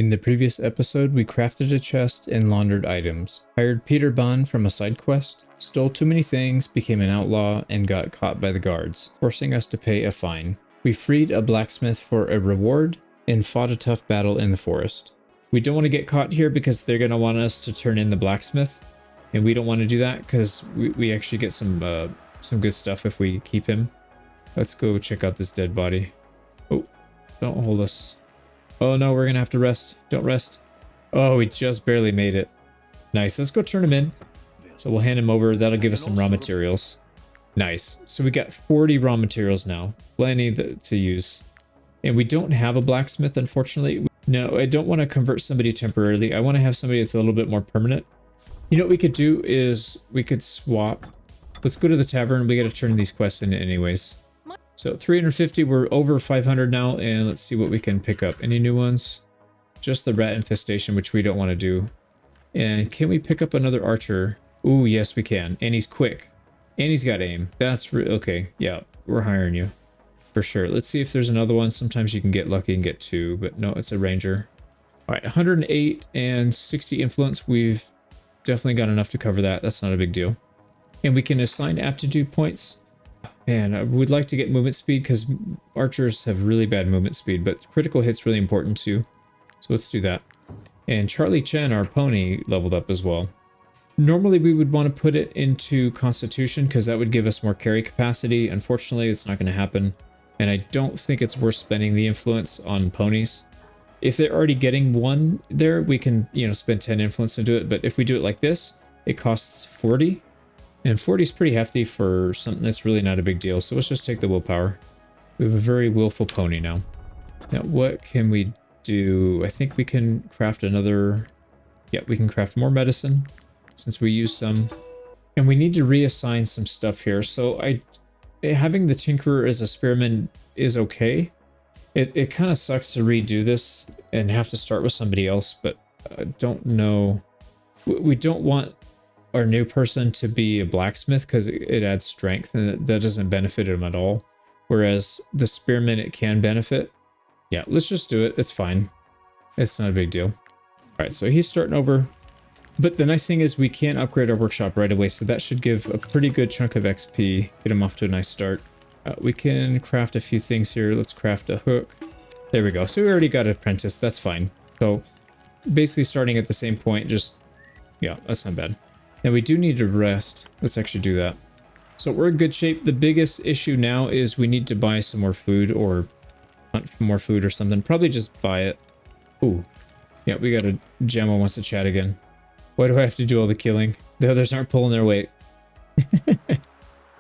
In the previous episode, we crafted a chest and laundered items, hired Peter Bond from a side quest, stole too many things, became an outlaw, and got caught by the guards, forcing us to pay a fine. We freed a blacksmith for a reward and fought a tough battle in the forest. We don't want to get caught here because they're going to want us to turn in the blacksmith, and we don't want to do that because we actually get some good stuff if we keep him. Let's go check out this dead body. Oh, don't hold us. Oh no, we're gonna have to rest. Don't rest. Oh, we just barely made it. Nice, let's go turn him in. So we'll hand him over. That'll give us some raw materials. Nice. So we got 40 raw materials now. Plenty to use. And we don't have a blacksmith, unfortunately. No, I don't want to convert somebody temporarily. I want to have somebody that's a little bit more permanent. You know what we could do is we could swap. Let's go to the tavern. We got to turn these quests in anyways. So 350, we're over 500 now, and let's see what we can pick up. Any new ones? Just the rat infestation, which we don't want to do. And can we pick up another archer? Ooh, yes we can. And he's quick. And he's got aim. That's okay. Yeah, we're hiring you. For sure. Let's see if there's another one. Sometimes you can get lucky and get two, but no, it's a ranger. All right, 108 and 60 influence. We've definitely got enough to cover that. That's not a big deal. And we can assign aptitude points. Man, I would like to get movement speed because archers have really bad movement speed, but critical hit's really important too. So let's do that. And Charlie Chen, our pony, leveled up as well. Normally we would want to put it into Constitution because that would give us more carry capacity. Unfortunately, it's not going to happen. And I don't think it's worth spending the influence on ponies. If they're already getting one there, we can, spend 10 influence to do it. But if we do it like this, it costs 40. And 40 is pretty hefty for something that's really not a big deal. So let's just take the willpower. We have a very willful pony now. Now, what can we do? I think we can craft another... Yeah, we can craft more medicine since we use some. And we need to reassign some stuff here. So having the Tinkerer as a spearman is okay. It kind of sucks to redo this and have to start with somebody else, but I don't know. We don't want our new person to be a blacksmith because it adds strength and that doesn't benefit him at all. Whereas the spearman, it can benefit. Yeah, let's just do it. It's fine. It's not a big deal. All right, so he's starting over. But the nice thing is we can upgrade our workshop right away, so that should give a pretty good chunk of XP. Get him off to a nice start. We can craft a few things here. Let's craft a hook. There we go. So we already got an apprentice. That's fine. So basically starting at the same point, just... Yeah, that's not bad. Now we do need to rest. Let's actually do that. So we're in good shape. The biggest issue now is we need to buy some more food or hunt for more food or something. Probably just buy it. Ooh. Yeah, we got a Gemma wants to chat again. Why do I have to do all the killing? The others aren't pulling their weight.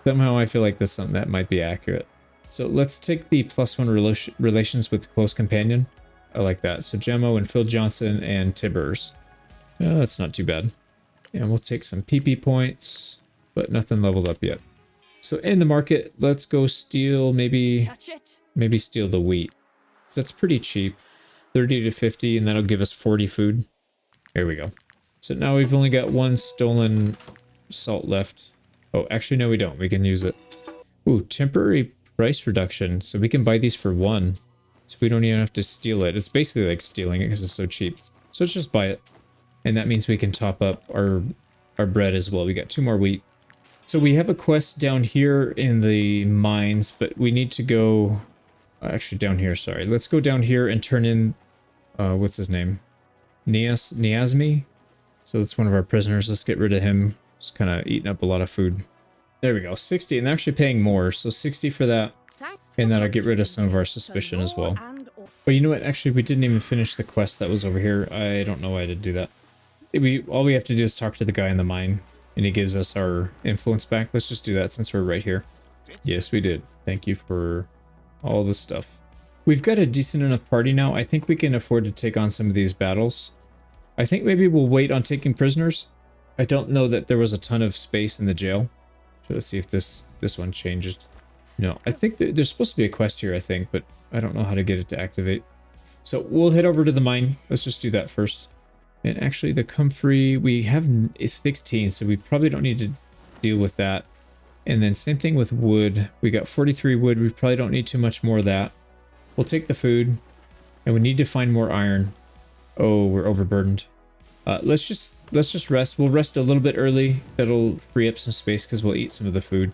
Somehow I feel like that's something that might be accurate. So let's take the +1 relations with close companion. I like that. So Gemma and Phil Johnson and Tibbers. That's not too bad. And we'll take some PP points, but nothing leveled up yet. So in the market, let's go steal maybe steal the wheat. So that's pretty cheap. 30 to 50, and that'll give us 40 food. Here we go. So now we've only got one stolen salt left. Oh, actually, no, we don't. We can use it. Ooh, temporary price reduction. So we can buy these for 1. So we don't even have to steal it. It's basically like stealing it because it's so cheap. So let's just buy it. And that means we can top up our bread as well. We got 2 more wheat. So we have a quest down here in the mines, but we need to go... Actually, down here, sorry. Let's go down here and turn in... what's his name? Niasmi? So that's one of our prisoners. Let's get rid of him. He's kind of eating up a lot of food. There we go. 60, and they're actually paying more. So 60 for that. And that'll get rid of some of our suspicion as well. But you know what? Actually, we didn't even finish the quest that was over here. I don't know why I did do that. All we have to do is talk to the guy in the mine, and he gives us our influence back. Let's just do that since we're right here. Yes, we did. Thank you for all the stuff. We've got a decent enough party now. I think we can afford to take on some of these battles. I think maybe we'll wait on taking prisoners. I don't know that there was a ton of space in the jail. So let's see if this one changes. No, I think there's supposed to be a quest here, I think, but I don't know how to get it to activate. So we'll head over to the mine. Let's just do that first. And actually the comfrey, we have 16, so we probably don't need to deal with that. And then same thing with wood. We got 43 wood. We probably don't need too much more of that. We'll take the food, and we need to find more iron. Oh, we're overburdened. Let's just rest. We'll rest a little bit early. That'll free up some space because we'll eat some of the food.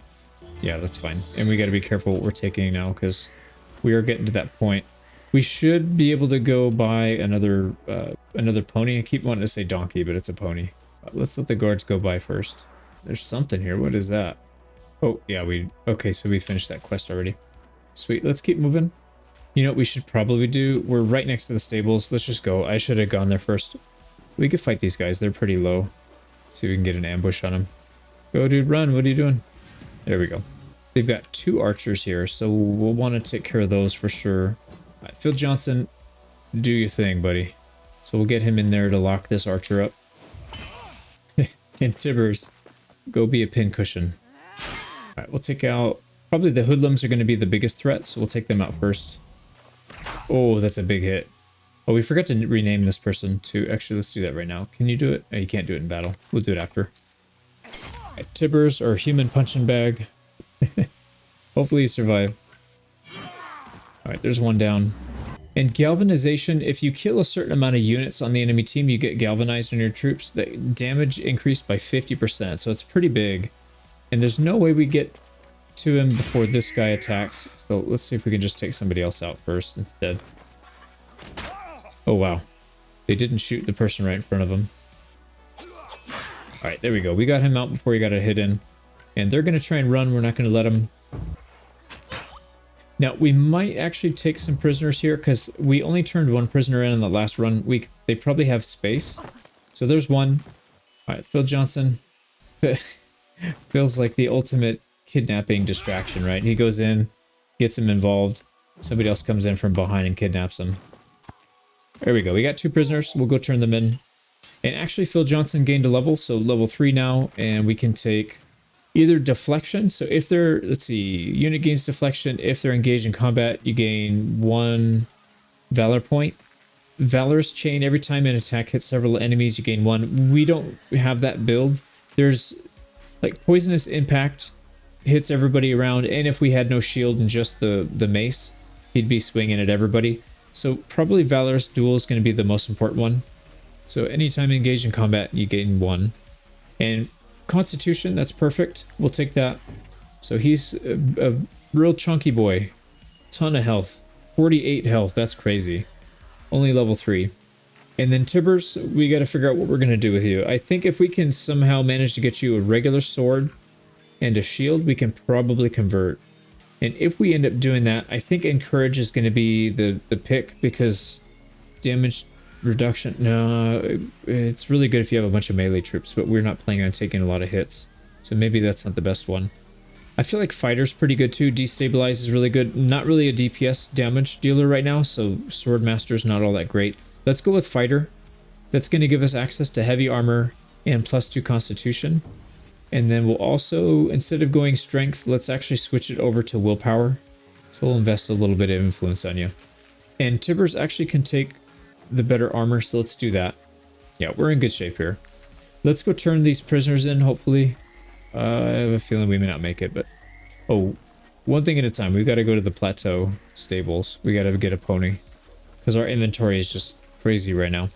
Yeah, that's fine. And we got to be careful what we're taking now because we are getting to that point. We should be able to go buy another pony. I keep wanting to say donkey, but it's a pony. Let's let the guards go by first. There's something here. What is that? Oh, yeah, okay, so we finished that quest already. Sweet, let's keep moving. You know what we should probably do? We're right next to the stables. Let's just go. I should have gone there first. We could fight these guys. They're pretty low. See if we can get an ambush on them. Go, dude, run. What are you doing? There we go. They've got 2 archers here, so we'll want to take care of those for sure. All right, Phil Johnson, do your thing, buddy. So we'll get him in there to lock this archer up. And Tibbers, go be a pincushion. All right, we'll take out... Probably the hoodlums are going to be the biggest threat, so we'll take them out first. Oh, that's a big hit. Oh, we forgot to rename this person to... Actually, let's do that right now. Can you do it? Oh, you can't do it in battle. We'll do it after. Right, Tibbers, our human punching bag. Hopefully you survive. Alright, there's one down. And galvanization, if you kill a certain amount of units on the enemy team, you get galvanized on your troops. The damage increased by 50%, so it's pretty big. And there's no way we get to him before this guy attacks. So let's see if we can just take somebody else out first instead. Oh, wow. They didn't shoot the person right in front of them. Alright, there we go. We got him out before he got a hit in. And they're going to try and run. We're not going to let them. Now, we might actually take some prisoners here because we only turned 1 prisoner in the last run. They probably have space. So there's one. All right, Phil Johnson. Feels like the ultimate kidnapping distraction, right? He goes in, gets him involved. Somebody else comes in from behind and kidnaps him. There we go. We got 2 prisoners. We'll go turn them in. And actually, Phil Johnson gained a level, so level 3 now. And we can take... either deflection, so if they're, let's see, unit gains deflection. If they're engaged in combat, you gain 1 valor point. Valorous chain, every time an attack hits several enemies, you gain 1. We don't have that build. There's like poisonous impact, hits everybody around, and if we had no shield and just the mace, he'd be swinging at everybody. So probably Valorous Duel is going to be the most important one. So anytime engaged in combat, you gain 1. And Constitution, that's perfect. We'll take that. So he's a real chunky boy. Ton of health. 48 health. That's crazy. Only level 3. And then Tibbers, we got to figure out what we're going to do with you. I think if we can somehow manage to get you a regular sword and a shield, we can probably convert. And if we end up doing that, I think Encourage is going to be the pick because damage... reduction. No, it's really good if you have a bunch of melee troops, but we're not planning on taking a lot of hits. So maybe that's not the best one. I feel like Fighter's pretty good too. Destabilize is really good. Not really a DPS damage dealer right now, so Swordmaster's not all that great. Let's go with Fighter. That's going to give us access to heavy armor and +2 Constitution. And then we'll also, instead of going Strength, let's actually switch it over to Willpower. So we'll invest a little bit of influence on you. And Tibbers actually can take the better armor, so let's do that. Yeah, we're in good shape here. Let's go turn these prisoners in, hopefully. I have a feeling we may not make it, but... Oh, one thing at a time. We've got to go to the plateau stables. We got to get a pony. Because our inventory is just crazy right now.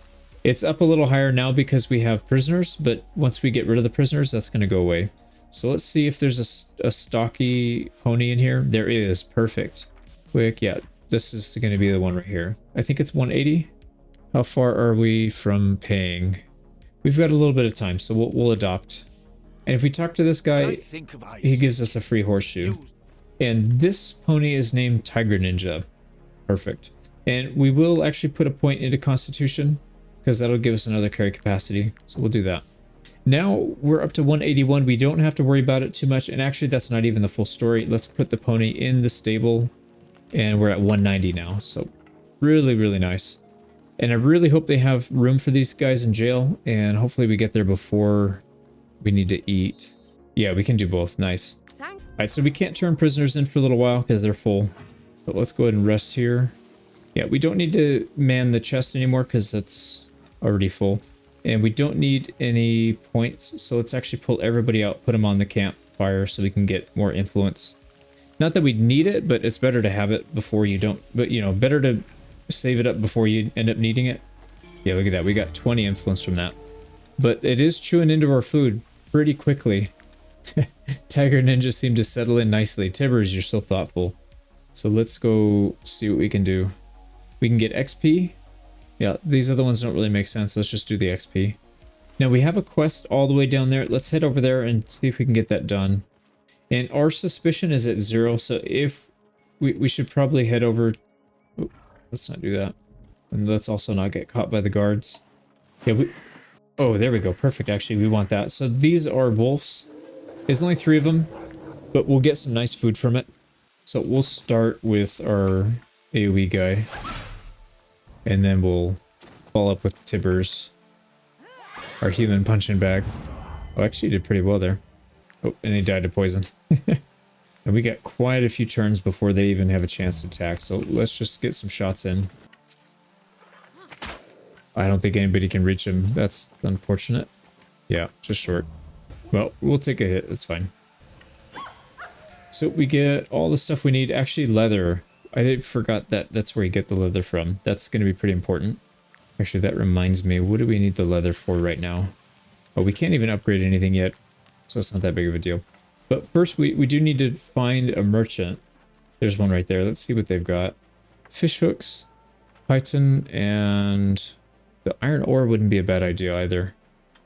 It's up a little higher now because we have prisoners, but once we get rid of the prisoners, that's going to go away. So let's see if there's a stocky pony in here. There is. Perfect. Quick, yeah. This is going to be the one right here. I think it's 180. How far are we from paying? We've got a little bit of time, so we'll adopt. And if we talk to this guy, he gives us a free horseshoe. And this pony is named Tiger Ninja. Perfect. And we will actually put a point into Constitution, because that'll give us another carry capacity. So we'll do that. Now we're up to 181. We don't have to worry about it too much. And actually, that's not even the full story. Let's put the pony in the stable. And we're at 190 now. So really, really nice. And I really hope they have room for these guys in jail. And hopefully we get there before we need to eat. Yeah, we can do both. Nice. Alright, so we can't turn prisoners in for a little while because they're full. But let's go ahead and rest here. Yeah, we don't need to man the chest anymore because that's already full. And we don't need any points. So let's actually pull everybody out, put them on the campfire so we can get more influence. Not that we need it, but it's better to have it before you don't. But, you know, better to save it up before you end up needing it. Yeah, look at that. We got 20 influence from that. But it is chewing into our food pretty quickly. Tiger Ninja seemed to settle in nicely. Tibbers, you're so thoughtful. So let's go see what we can do. We can get XP. Yeah, these other ones don't really make sense. Let's just do the XP. Now we have a quest all the way down there. Let's head over there and see if we can get that done. And our suspicion is at 0, so if we should probably head over. Oh, let's not do that. And let's also not get caught by the guards. Yeah, oh, there we go. Perfect. Actually, we want that. So these are wolves. There's only 3 of them, but we'll get some nice food from it. So we'll start with our AoE guy. And then we'll follow up with Tibbers, our human punching bag. Oh, actually did pretty well there. Oh, and he died to poison. And we got quite a few turns before they even have a chance to attack. So let's just get some shots in. I don't think anybody can reach him. That's unfortunate. Yeah, just short. Well, we'll take a hit. That's fine. So we get all the stuff we need. Actually, leather. I forgot that that's where you get the leather from. That's going to be pretty important. Actually, that reminds me. What do we need the leather for right now? Oh, we can't even upgrade anything yet. So it's not that big of a deal. But first, we do need to find a merchant. There's one right there. Let's see what they've got. Fish hooks, python, and the iron ore wouldn't be a bad idea either.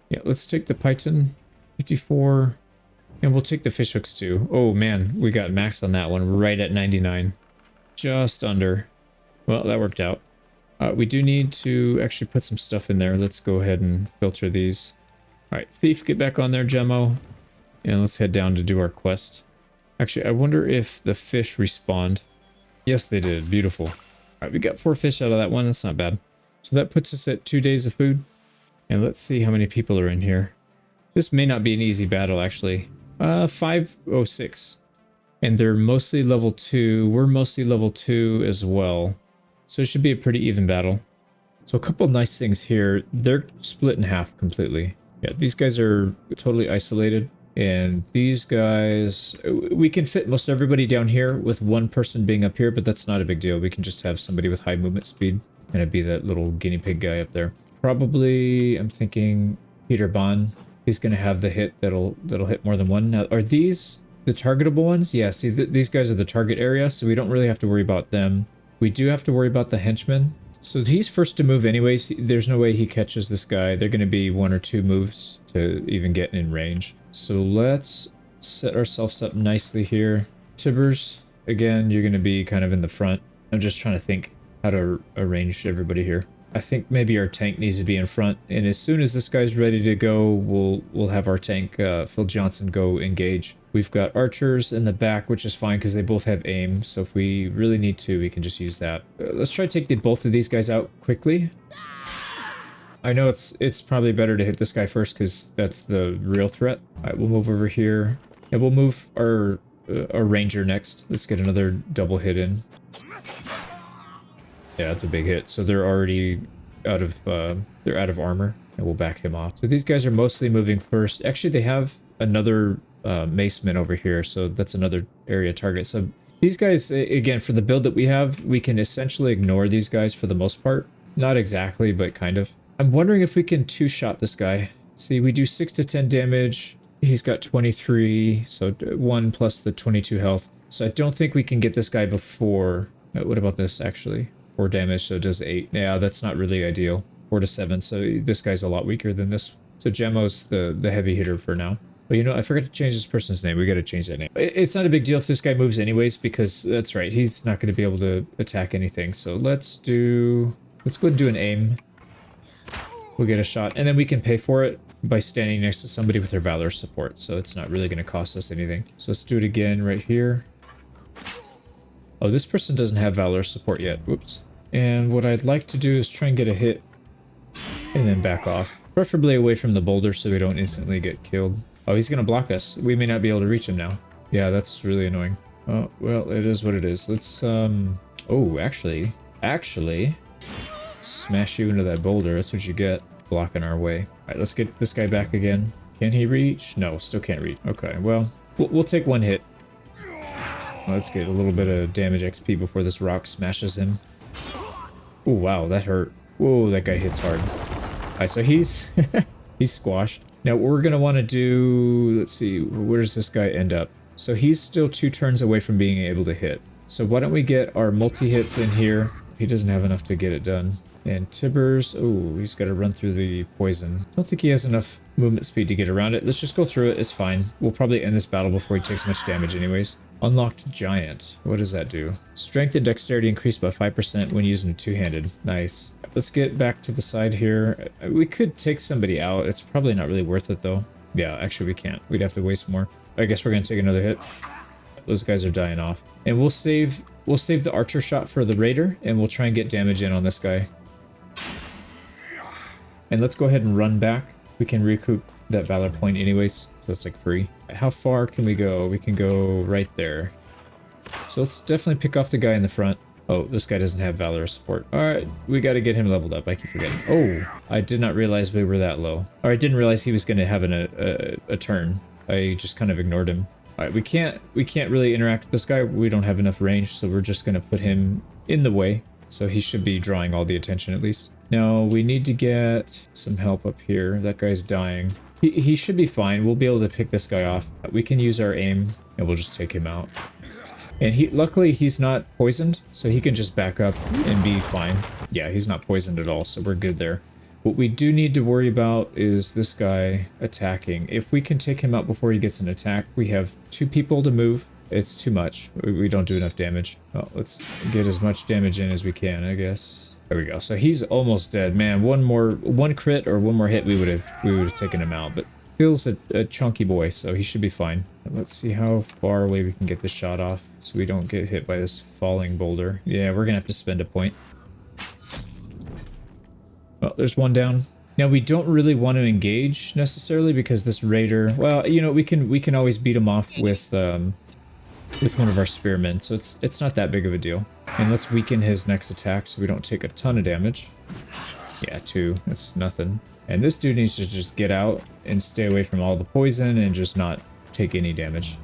Yeah, let's take the python. 54. And we'll take the fish hooks too. Oh man, we got max on that one. Right at 99. Just under. Well, that worked out. We do need to actually put some stuff in there. Let's go ahead and filter these. Alright, Thief, get back on there, Gemmo. And let's head down to do our quest. Actually, I wonder if the fish respawned. Yes, they did. Beautiful. Alright, we got 4 fish out of that one. That's not bad. So that puts us at 2 days of food. And let's see how many people are in here. This may not be an easy battle, actually. 506. And they're mostly level 2. We're mostly level 2 as well. So it should be a pretty even battle. So a couple nice things here. They're split in half completely. Yeah, these guys are totally isolated. And these guys, we can fit most everybody down here with one person being up here, but that's not a big deal. We can just have somebody with high movement speed. And it'd be that little guinea pig guy up there. Probably, I'm thinking Peter Bond. He's going to have the hit that'll hit more than one. Now, are these the targetable ones? Yeah, see, these guys are the target area, so we don't really have to worry about them. We do have to worry about the henchman. So he's first to move anyways. There's no way he catches this guy. They're going to be 1 or 2 moves to even get in range. So let's set ourselves up nicely here. Tibbers, again, you're going to be kind of in the front. I'm just trying to think how to arrange everybody here. I think maybe our tank needs to be in front, and as soon as this guy's ready to go, we'll have our tank, Phil Johnson, go engage. We've got archers in the back, which is fine because they both have aim, so if we really need to, we can just use that. Let's try to take both of these guys out quickly. I know it's probably better to hit this guy first because that's the real threat. All right, we'll move over here, and we'll move our ranger next. Let's get another double hit in. Yeah, that's a big hit. So they're already out of armor, and we'll back him off. So these guys are mostly moving first. Actually, they have another maceman over here, so that's another area target. So these guys, again, for the build that we have, we can essentially ignore these guys for the most part. Not exactly, but kind of. I'm wondering if we can 2-shot this guy. See, we do 6 to 10 damage. He's got 23, so 1 plus the 22 health. So I don't think we can get this guy before. What about this, actually? 4 damage, so it does 8. Yeah, that's not really ideal. 4 to 7, so this guy's a lot weaker than this. So Gemmo's the heavy hitter for now. But you know, I forgot to change this person's name. We gotta change that name. It's not a big deal if this guy moves anyways, because that's right, he's not gonna be able to attack anything. So let's go and do an aim. We'll get a shot, and then we can pay for it by standing next to somebody with their Valor support. So it's not really gonna cost us anything. So let's do it again right here. Oh, this person doesn't have Valor support yet. Whoops. And what I'd like to do is try and get a hit and then back off. Preferably away from the boulder so we don't instantly get killed. Oh, he's going to block us. We may not be able to reach him now. Yeah, that's really annoying. Oh, well, it is what it is. Let's, oh, actually, smash you into that boulder. That's what you get, blocking our way. All right, let's get this guy back again. Can he reach? No, still can't reach. Okay, well, we'll take 1 hit. Let's get a little bit of damage XP before this rock smashes him. Oh, wow, that hurt. Whoa, that guy hits hard. All right, so he's he's squashed. Now what we're gonna want to do, let's see, where does this guy end up? So he's still 2 turns away from being able to hit. So why don't we get our multi-hits in here? He doesn't have enough to get it done. And Tibbers, oh, he's got to run through the poison. Don't think he has enough movement speed to get around it. Let's just go through it, it's fine. We'll probably end this battle before he takes much damage anyways. Unlocked Giant. What does that do? Strength and dexterity increased by 5% when using two-handed. Nice. Let's get back to the side here. We could take somebody out. It's probably not really worth it though. Yeah, actually we can't. We'd have to waste more. I guess we're gonna take another hit. Those guys are dying off. And we'll save the archer shot for the raider, and we'll try and get damage in on this guy. And let's go ahead and run back. We can recoup that valor point anyways, so it's like free. How far can we go? We can go right there. So let's definitely pick off the guy in the front. Oh, this guy doesn't have valor support. All right, we got to get him leveled up. I keep forgetting. Oh, I did not realize we were that low. Or I didn't realize he was going to have a turn. I just kind of ignored him. All right, we can't really interact with this guy. We don't have enough range, so we're just going to put him in the way. So he should be drawing all the attention at least. Now we need to get some help up here. That guy's dying. He should be fine. We'll be able to pick this guy off. We can use our aim and we'll just take him out. And luckily he's not poisoned, so he can just back up and be fine. Yeah, he's not poisoned at all, so we're good there. What we do need to worry about is this guy attacking. If we can take him out before he gets an attack, we have 2 people to move. It's too much. We don't do enough damage. Well, let's get as much damage in as we can, I guess. There we go. So he's almost dead. Man, one crit or one more hit, we would have taken him out. But Phil's a chunky boy, so he should be fine. Let's see how far away we can get this shot off so we don't get hit by this falling boulder. Yeah, we're gonna have to spend a point. Well, there's one down. Now we don't really want to engage necessarily because this raider, well, you know, we can always beat him off with one of our spearmen, so it's not that big of a deal. And let's weaken his next attack so we don't take a ton of damage. Yeah, 2. That's nothing. And this dude needs to just get out and stay away from all the poison and just not take any damage.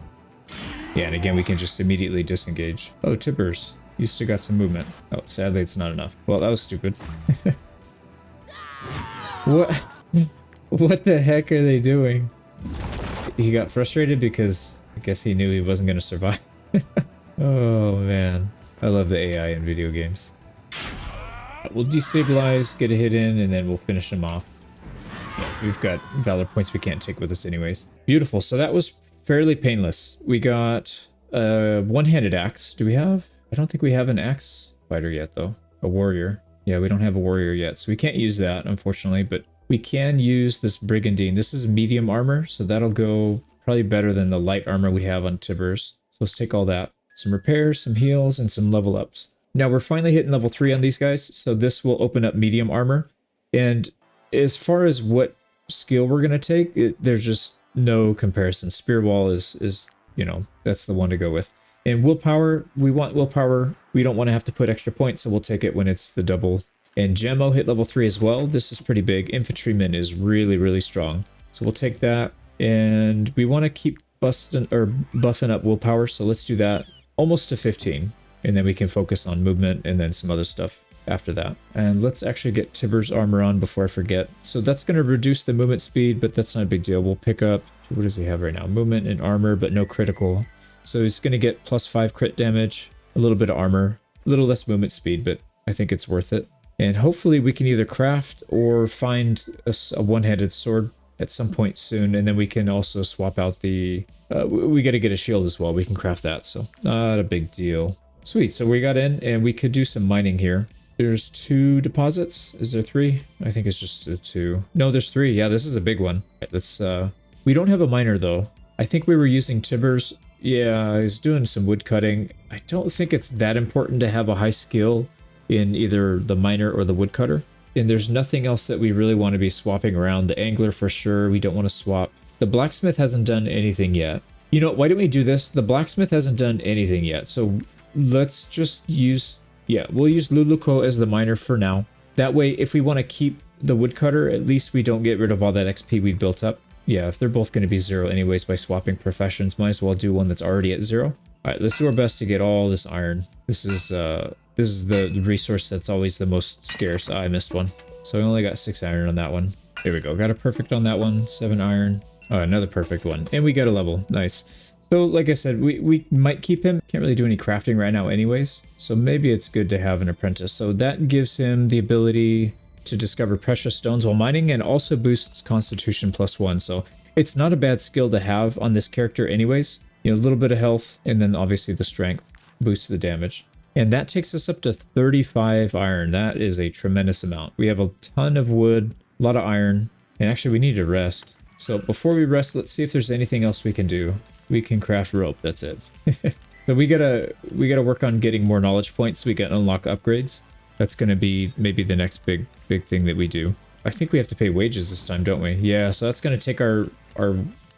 Yeah, and again, we can just immediately disengage. Oh, Tibbers. You still got some movement. Oh, sadly, it's not enough. Well, that was stupid. What? What the heck are they doing? He got frustrated because I guess he knew he wasn't going to survive. Oh, man. I love the AI in video games. We'll destabilize, get a hit in, and then we'll finish him off. Yeah, we've got valor points we can't take with us anyways. Beautiful. So that was fairly painless. We got a one-handed axe. Do we have? I don't think we have an axe fighter yet, though. A warrior. Yeah, we don't have a warrior yet, so we can't use that, unfortunately, but we can use this brigandine. This is medium armor, so that'll go probably better than the light armor we have on Tibbers. So let's take all that. Some repairs, some heals, and some level ups. Now we're finally hitting level 3 on these guys, so this will open up medium armor. And as far as what skill we're going to take, there's just no comparison. Spear wall is, you know, that's the one to go with. And willpower, we want willpower. We don't want to have to put extra points, so we'll take it when it's the double. And Gemmo hit level 3 as well. This is pretty big. Infantryman is really, really strong. So we'll take that. And we want to keep buffing up willpower, so let's do that almost to 15. And then we can focus on movement and then some other stuff after that. And let's actually get Tibbers' armor on before I forget. So that's going to reduce the movement speed, but that's not a big deal. We'll pick up, what does he have right now? Movement and armor, but no critical. So he's going to get +5 crit damage, a little bit of armor, a little less movement speed, but I think it's worth it. And hopefully we can either craft or find a one-handed sword at some point soon. And then we can also swap out the... we got to get a shield as well. We can craft that, so not a big deal. Sweet, so we got in and we could do some mining here. There's 2 deposits. Is there 3? I think it's just 2. No, there's 3. Yeah, this is a big one. Right, let's, we don't have a miner though. I think we were using Tibbers. Yeah, he's doing some wood cutting. I don't think it's that important to have a high skill in either the miner or the woodcutter. And there's nothing else that we really want to be swapping around. The angler for sure, we don't want to swap. The blacksmith hasn't done anything yet. You know, why don't we do this? The blacksmith hasn't done anything yet, so let's just use, yeah, we'll use Luluko as the miner for now. That way, if we want to keep the woodcutter, at least we don't get rid of all that XP we built up. Yeah, if they're both going to be 0 anyways by swapping professions, might as well do one that's already at 0. All right, let's do our best to get all this iron. This This is the resource that's always the most scarce. Oh, I missed one. So I only got 6 iron on that one. There we go. Got a perfect on that one. 7 iron. Oh, another perfect one. And we got a level. Nice. So like I said, we might keep him. Can't really do any crafting right now anyways. So maybe it's good to have an apprentice. So that gives him the ability to discover precious stones while mining and also boosts constitution +1. So it's not a bad skill to have on this character anyways. You know, a little bit of health and then obviously the strength boosts the damage. And that takes us up to 35 iron. That is a tremendous amount. We have a ton of wood, a lot of iron, and actually we need to rest. So before we rest, let's see if there's anything else we can do. We can craft rope, that's it. So we gotta work on getting more knowledge points so we can unlock upgrades. That's gonna be maybe the next big thing that we do. I think we have to pay wages this time, don't we? Yeah, so that's gonna take our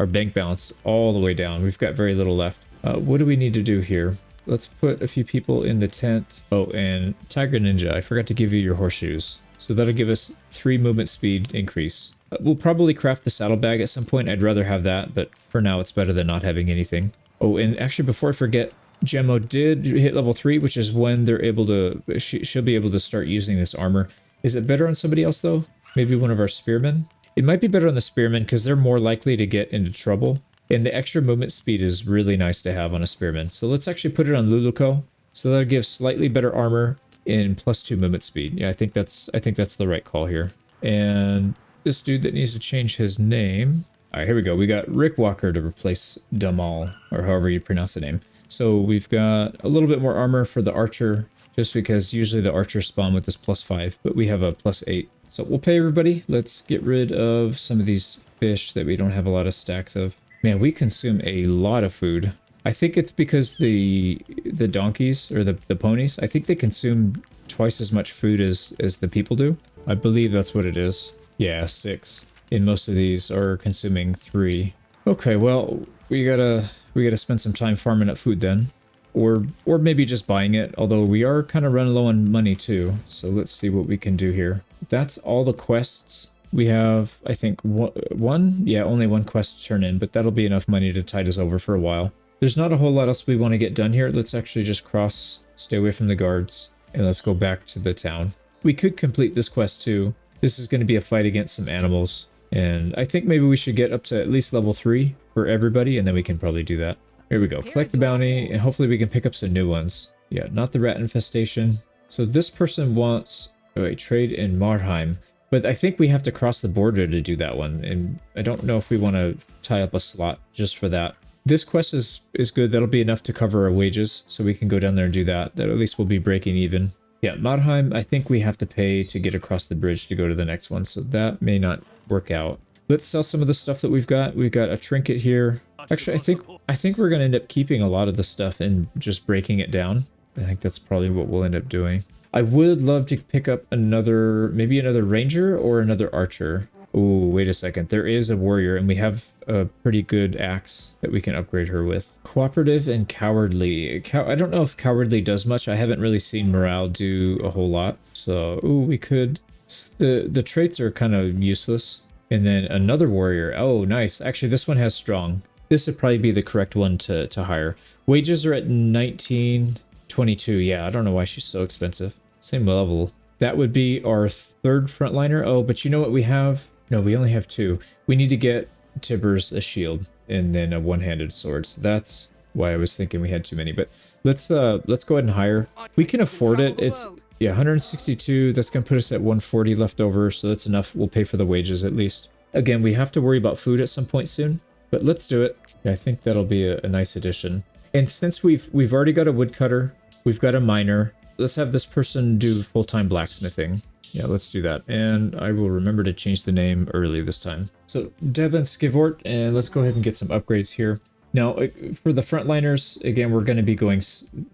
bank balance all the way down. We've got very little left. What do we need to do here? Let's put a few people in the tent. Oh, and Tiger Ninja, I forgot to give you your horseshoes. So that'll give us 3 movement speed increase. We'll probably craft the saddlebag at some point. I'd rather have that, but for now it's better than not having anything. Oh, and actually before I forget, Gemmo did hit level 3, which is when they're able to, she'll be able to start using this armor. Is it better on somebody else though? Maybe one of our spearmen? It might be better on the spearmen because they're more likely to get into trouble. And the extra movement speed is really nice to have on a spearman. So let's actually put it on Luluko. So that'll give slightly better armor and +2 movement speed. Yeah, I think that's the right call here. And this dude that needs to change his name. All right, here we go. We got Rick Walker to replace Damal, or however you pronounce the name. So we've got a little bit more armor for the archer, just because usually the archers spawn with this +5, but we have a +8. So we'll pay everybody. Let's get rid of some of these fish that we don't have a lot of stacks of. Man, we consume a lot of food. I think it's because the donkeys, or the ponies, I think they consume twice as much food as the people do. I believe that's what it is. Yeah, 6. And most of these are consuming 3. Okay, well, we gotta spend some time farming up food then. Or maybe just buying it, although we are kind of running low on money too. So let's see what we can do here. That's all the quests. We have, I think, one? Yeah, only 1 quest to turn in, but that'll be enough money to tide us over for a while. There's not a whole lot else we want to get done here. Let's actually just cross, stay away from the guards, and let's go back to the town. We could complete this quest too. This is going to be a fight against some animals, and I think maybe we should get up to at least level 3 for everybody, and then we can probably do that. Here we go. Collect the bounty, and hopefully we can pick up some new ones. Yeah, not the rat infestation. So this person wants a trade in Marheim. But I think we have to cross the border to do that one, and I don't know if we want to tie up a slot just for that. This quest is good. That'll be enough to cover our wages, so we can go down there and do that. That at least we'll be breaking even. Yeah, Marheim, I think we have to pay to get across the bridge to go to the next one, so that may not work out. Let's sell some of the stuff that we've got. We've got a trinket here. Actually, I think we're going to end up keeping a lot of the stuff and just breaking it down. I think that's probably what we'll end up doing. I would love to pick up maybe another ranger or another archer. Oh, wait a second. There is a warrior, and we have a pretty good axe that we can upgrade her with. Cooperative and cowardly. I don't know if cowardly does much. I haven't really seen morale do a whole lot. So, ooh, we could. The traits are kind of useless. And then another warrior. Oh, nice. Actually, this one has strong. This would probably be the correct one to hire. Wages are at 1922. Yeah, I don't know why she's so expensive. Same level. That would be our 3rd frontliner. Oh, but you know what we have? No, we only have 2. We need to get Tibbers a shield and then a one-handed sword. So that's why I was thinking we had too many. But let's go ahead and hire. We can afford it. It's, yeah, 162. That's going to put us at 140 left over. So that's enough. We'll pay for the wages at least. Again, we have to worry about food at some point soon. But let's do it. Yeah, I think that'll be a nice addition. And since we've already got a woodcutter, we've got a miner. Let's have this person do full-time blacksmithing. Yeah, let's do that. And I will remember to change the name early this time. So Devin Skivort, and let's go ahead and get some upgrades here. Now, for the frontliners, again, we're going to be going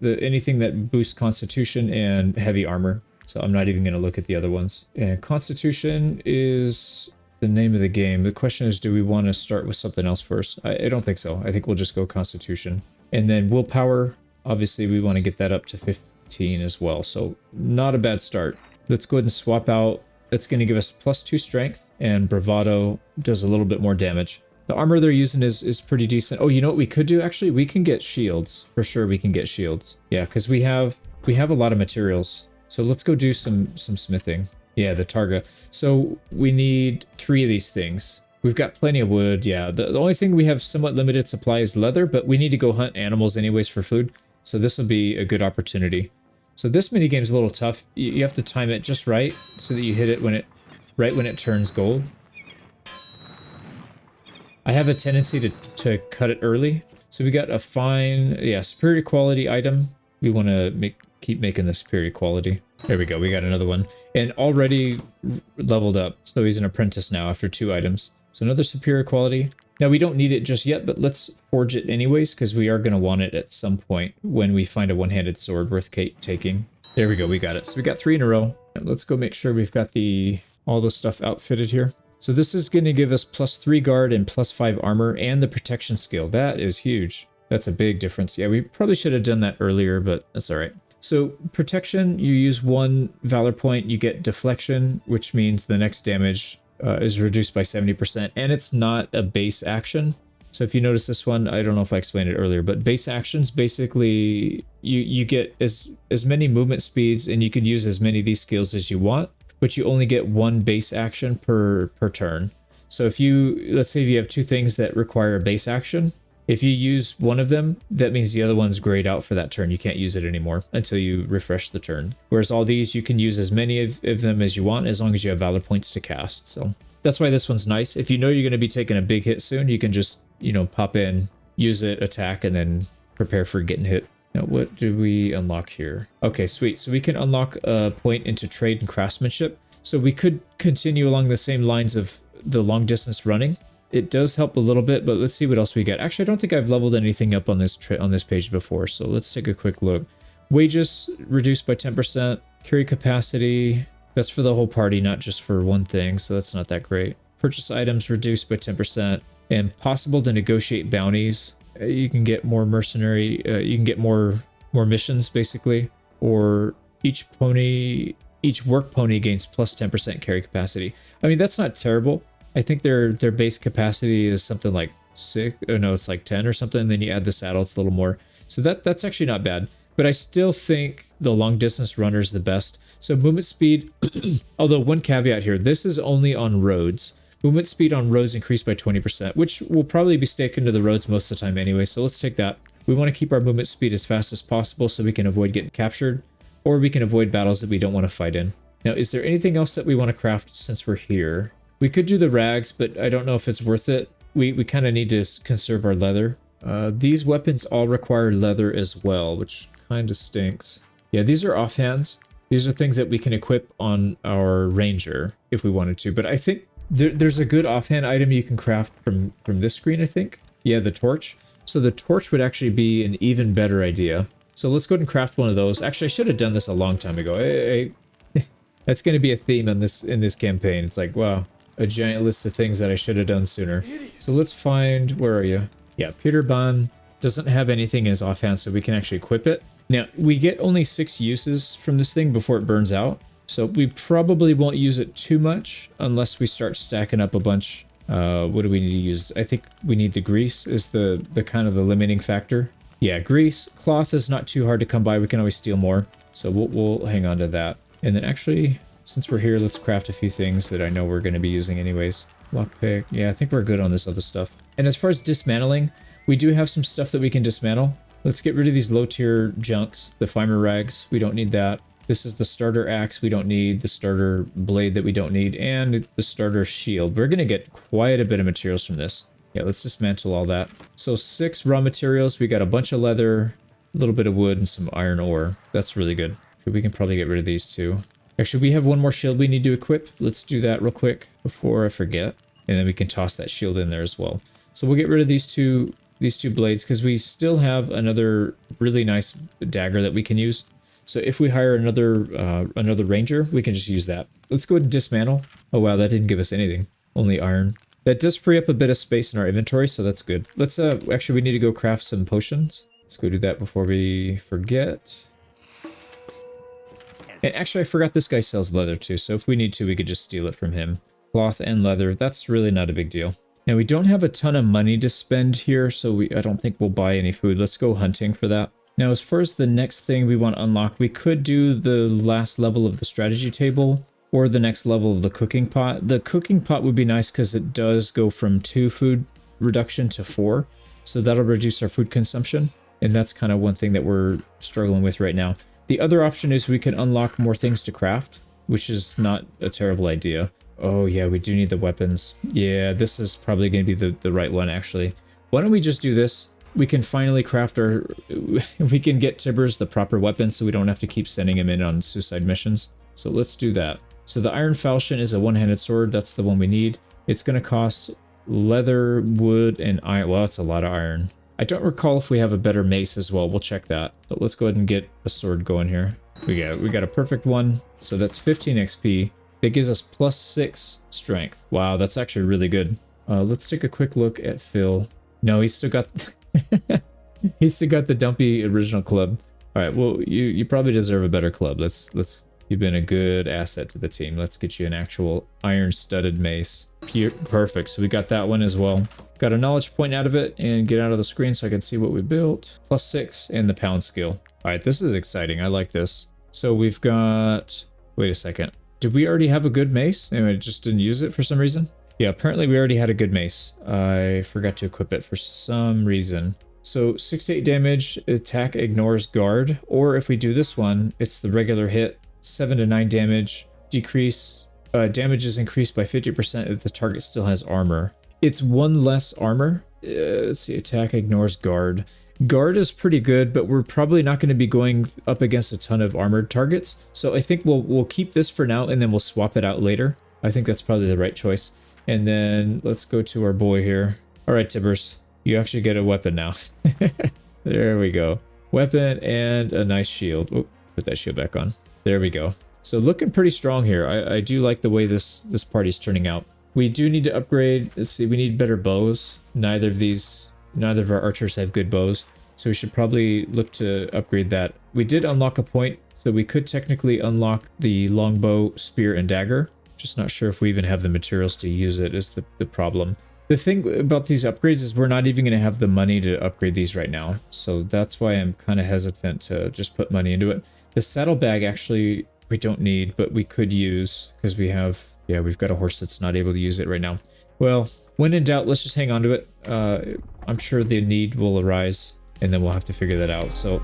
anything that boosts Constitution and heavy armor. So I'm not even going to look at the other ones. And Constitution is the name of the game. The question is, do we want to start with something else first? I don't think so. I think we'll just go Constitution. And then Willpower, obviously we want to get that up to 15 as well. So not a bad start. Let's go ahead and swap out. That's going to give us +2 strength, and Bravado does a little bit more damage. The armor they're using is pretty decent. Oh, you know what we could do? Actually, we can get shields. For sure, we can get shields. Yeah, because we have We have a lot of materials. So let's go do some smithing. Yeah, the Targa. So we need 3 of these things. We've got plenty of wood. Yeah, the only thing we have somewhat limited supply is leather, but we need to go hunt animals anyways for food. So this will be a good opportunity. So this minigame is a little tough. You have to time it just right so that you hit it right when it turns gold. I have a tendency to cut it early. So we got a fine, yeah, superior quality item. We want to keep making the superior quality. There we go. We got another one and already leveled up. So he's an apprentice now after 2 items. So another superior quality. Now we don't need it just yet, but let's forge it anyways because we are going to want it at some point when we find a one-handed sword worth taking. There we go. We got it. So we got 3 in a row. And let's go make sure we've got all the stuff outfitted here. So this is going to give us +3 guard and +5 armor and the protection skill. That is huge. That's a big difference. Yeah, we probably should have done that earlier, but that's all right. So protection, you use 1 valor point, you get deflection, which means the next damage is reduced by 70%, and it's not a base action. So if you notice this one, I don't know if I explained it earlier, but base actions, basically you get as many movement speeds and you can use as many of these skills as you want, but you only get 1 base action per turn. So if let's say if you have 2 things that require a base action, if you use one of them, that means the other one's grayed out for that turn. You can't use it anymore until you refresh the turn. Whereas all these, you can use as many of them as you want, as long as you have valor points to cast. So that's why this one's nice. If you know you're going to be taking a big hit soon, you can just, pop in, use it, attack, and then prepare for getting hit. Now, what do we unlock here? Okay, sweet. So we can unlock a point into trade and craftsmanship. So we could continue along the same lines of the long distance running. It does help a little bit, but let's see what else we get. Actually, I don't think I've leveled anything up on this page before, so let's take a quick look. Wages reduced by 10%. Carry capacity, that's for the whole party, not just for one thing, so that's not that great. Purchase items reduced by 10%. And possible to negotiate bounties. You can get more mercenary, you can get more missions, basically. Or each work pony gains plus 10% carry capacity. I mean, that's not terrible. I think their base capacity is something like 6, or no, it's like 10 or something, and then you add the saddle, it's a little more. So that's actually not bad. But I still think the long distance runner is the best. So movement speed, although one caveat here, this is only on roads. Movement speed on roads increased by 20%, which will probably be sticking to the roads most of the time anyway, so let's take that. We want to keep our movement speed as fast as possible so we can avoid getting captured, or we can avoid battles that we don't want to fight in. Now, is there anything else that we want to craft since we're here? We could do the rags, but I don't know if it's worth it. We kind of need to conserve our leather. These weapons all require leather as well, which kind of stinks. Yeah, these are offhands. These are things that we can equip on our ranger if we wanted to, but I think there's a good offhand item you can craft from this screen, I think. Yeah, the torch. So the torch would actually be an even better idea. So let's go ahead and craft one of those. Actually, I should have done this a long time ago. That's going to be a theme in this campaign. It's like, wow, a giant list of things that I should have done sooner. So let's find, where are you? Yeah, Peter Ban doesn't have anything in his offhand, so we can actually equip it. Now, we get only 6 uses from this thing before it burns out. So we probably won't use it too much unless we start stacking up a bunch. What do we need to use? I think we need the grease is the kind of the limiting factor. Yeah, grease. Cloth is not too hard to come by. We can always steal more. So we'll hang on to that. And then actually, since we're here, let's craft a few things that I know we're going to be using anyways. Lockpick. Yeah, I think we're good on this other stuff. And as far as dismantling, we do have some stuff that we can dismantle. Let's get rid of these low tier junks. The Fimer rags, we don't need that. This is the starter axe we don't need, the starter blade that we don't need, and the starter shield. We're going to get quite a bit of materials from this. Yeah, let's dismantle all that. So 6 raw materials. We got a bunch of leather, a little bit of wood, and some iron ore. That's really good. We can probably get rid of these too. Actually, we have one more shield we need to equip. Let's do that real quick before I forget. And then we can toss that shield in there as well. So we'll get rid of these two blades because we still have another really nice dagger that we can use. So if we hire another ranger, we can just use that. Let's go ahead and dismantle. Oh wow, that didn't give us anything. Only iron. That does free up a bit of space in our inventory, so that's good. Let's actually we need to go craft some potions. Let's go do that before we forget. And actually I forgot this guy sells leather too, so if we need to, we could just steal it from him. Cloth and leather, that's really not a big deal. Now we don't have a ton of money to spend here, so I don't think we'll buy any food. Let's go hunting for that. Now, as far as the next thing we want to unlock, we could do the last level of the strategy table or the next level of the cooking pot. The cooking pot would be nice because it does go from 2 food reduction to 4. So that'll reduce our food consumption. And that's kind of one thing that we're struggling with right now. The other option is we can unlock more things to craft, which is not a terrible idea. Oh yeah, we do need the weapons. Yeah, this is probably going to be the right one, actually. Why don't we just do this? We can finally craft our... we can get Tibbers the proper weapon so we don't have to keep sending him in on suicide missions. So let's do that. So the Iron Falchion is a one-handed sword. That's the one we need. It's going to cost leather, wood, and iron. Well, that's a lot of iron. I don't recall if we have a better mace as well. We'll check that. But let's go ahead and get a sword going here. We got a perfect one. So that's 15 XP. That gives us plus 6 strength. Wow, that's actually really good. Let's take a quick look at Phil. No, he's still got he's still got the dumpy original club. All right, well, you probably deserve a better club. Let's you've been a good asset to the team. Let's get you an actual iron studded mace. Perfect. So we got that one as well. Got a knowledge point out of it and get out of the screen so I can see what we built. Plus 6 and the pound skill. All right, this is exciting. I like this. So we've got, wait a second. Did we already have a good mace? And I just didn't use it for some reason? Yeah, apparently we already had a good mace. I forgot to equip it for some reason. So 6 to 8 damage, attack ignores guard. Or if we do this one, it's the regular hit. 7 to 9 damage, decrease, damage is increased by 50% if the target still has armor. It's 1 less armor. Let's see, attack ignores guard. Guard is pretty good, but we're probably not going to be going up against a ton of armored targets. So I think we'll keep this for now and then we'll swap it out later. I think that's probably the right choice. And then let's go to our boy here. All right, Tibbers, you actually get a weapon now. There we go. Weapon and a nice shield. Oh, put that shield back on. There we go. So looking pretty strong here. I do like the way this party's turning out. We do need to upgrade. Let's see, we need better bows. Neither of our archers have good bows, so we should probably look to upgrade that. We did unlock a point, so we could technically unlock the longbow, spear, and dagger. Just not sure if we even have the materials to use it is the problem. The thing about these upgrades is we're not even going to have the money to upgrade these right now, so that's why I'm kind of hesitant to just put money into it. The saddlebag actually we don't need, but we could use because we've got a horse that's not able to use it right now. Well, when in doubt, let's just hang on to it. I'm sure the need will arise and then we'll have to figure that out. So